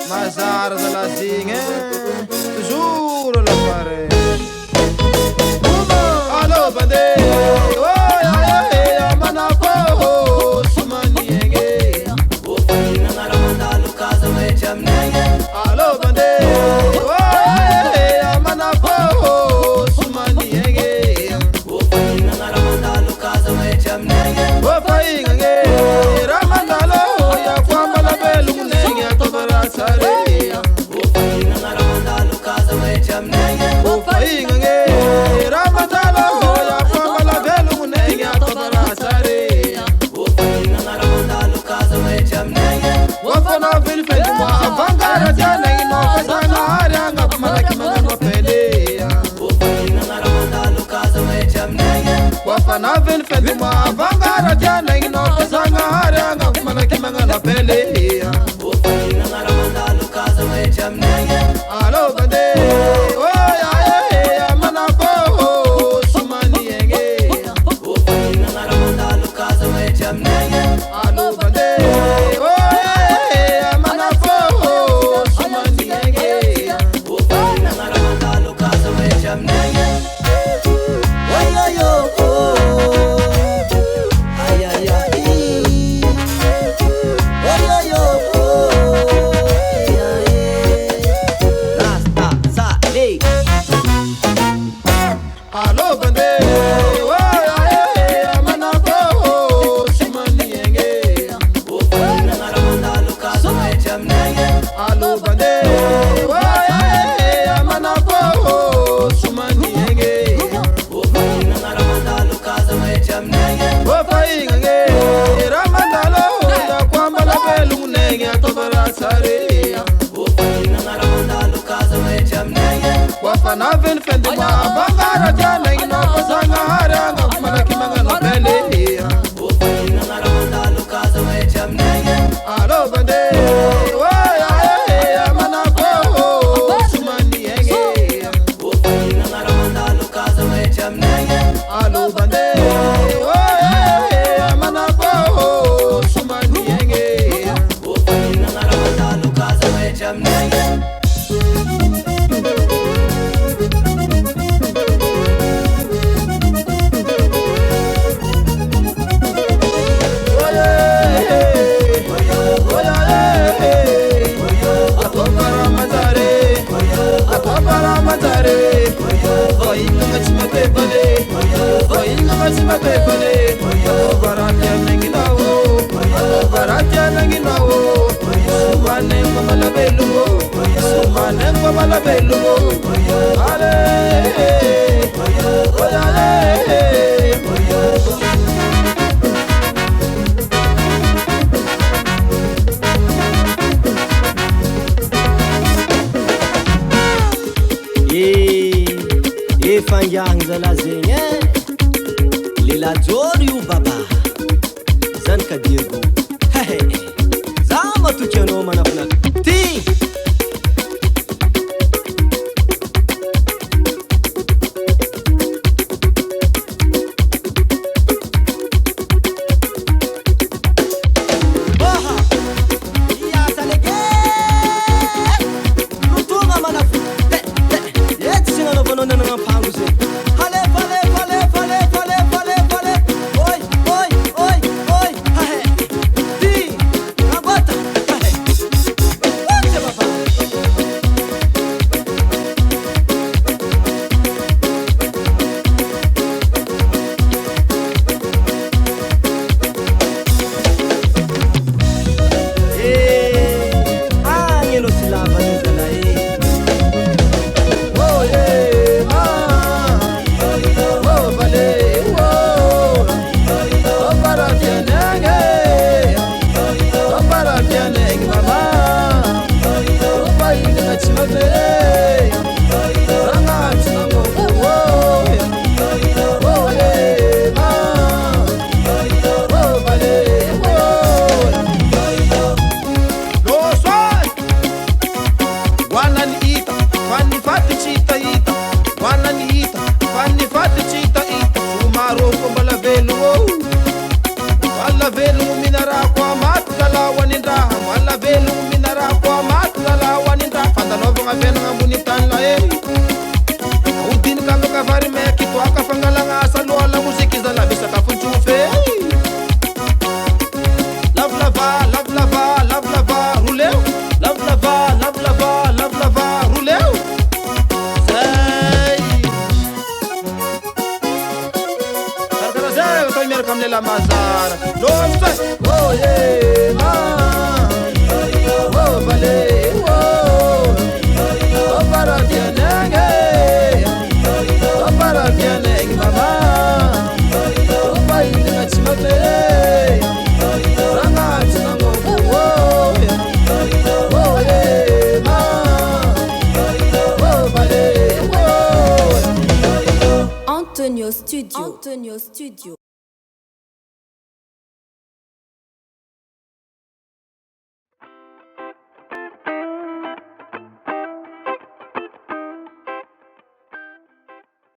Mazar de la Zingue, toujours la pareille. Allo bande, oh ya manapo, sumanienge. O pai na ngaramanda lukaza me chamnenge. Allo bande, oh ya manapo, sumanienge. O pai na ngaramanda lukaza me chamnenge. O pai nge, ramanda lo ya kwamba la belu nenge atobara sare. O pai na ngaramanda lukaza me chamnenge. O pai nge, ramanda lo ya kwamba la belu nenge atobara sare. O pai na ngaramanda lukaza me chamnenge. Wafana fil fedwa bangara jana ino pesana arianga kumalaki mangano pele. O pai na ngaramanda lukaza me chamnenge. Wafana fil fedwa bangara jana ino pesana arianga kumalaki mangano pele. O pai na ngaramanda lukaza me chamnenge. Alo bande, oh ya manapo, sumani yenge. O pai na ngaramanda lukaza me chamnenge. Alo bande, oh ya manapo, sumani yenge. O pai na ngaramanda lukaza me chamnenge. Oyoyo ay ay ay. Oyoyo Rasta Sale. Alo bande, oh ya manapo, sumani yenge. O pai na ngaramanda lukaza me chamnenge. Alo bande, oh ya manapo, sumani yenge. O pai na ngaramanda lukaza me chamnenge. Wafai nge, ramandalo ya kwamba la belu nenge atobara sare. O pai na ngaramanda lukaza me chamnenge. Wafana ven fendima bangara jana ino pasanga haranga kumalaki mangano pele. O pai na ngaramanda lukaza me chamnenge. Alo bande, oh ya manapo, sumani yenge. O pai na ngaramanda lukaza me chamnenge. Alo bande, oh ya manapo, sumani yenge. O pai na ngaramanda lukaza me chamnenge. Fanjang zala zenye Lila jori u baba Zan ka dirgo Zama tu cheno manapnak Ti Baha Ya salege Lutunga manafu Yet singa no bono nana pangu se Hale fale fale fale fale fale fale Oi oi oi oi hahe Ti Nabata hahe Wache baba Anye no silava nizala Oh yeah, oh vale, oh para tianenge, oh para tianenge mama, oh pai na chimate, ranga chinango oh yeah, oh vale, no swai, wanani ita, wani fati chita ita, wanani ita, wani fati chita ita, umaro kumbala velu, wala velu minara kwa matkala waninda, wala velo minara kwa matala waninda fandalova vena ngambuni tanla udin kando kavari me kitu akafangalanga asalo la muziki za la bisa kafunchufe love lava love lava love lava roule love lava love lava love lava roule la mazara lomse oh yeah oh vale oh para tienenge oh para tienenge mama oh pai na chimate ranga tsango oh yeah oh vale Antonio Studio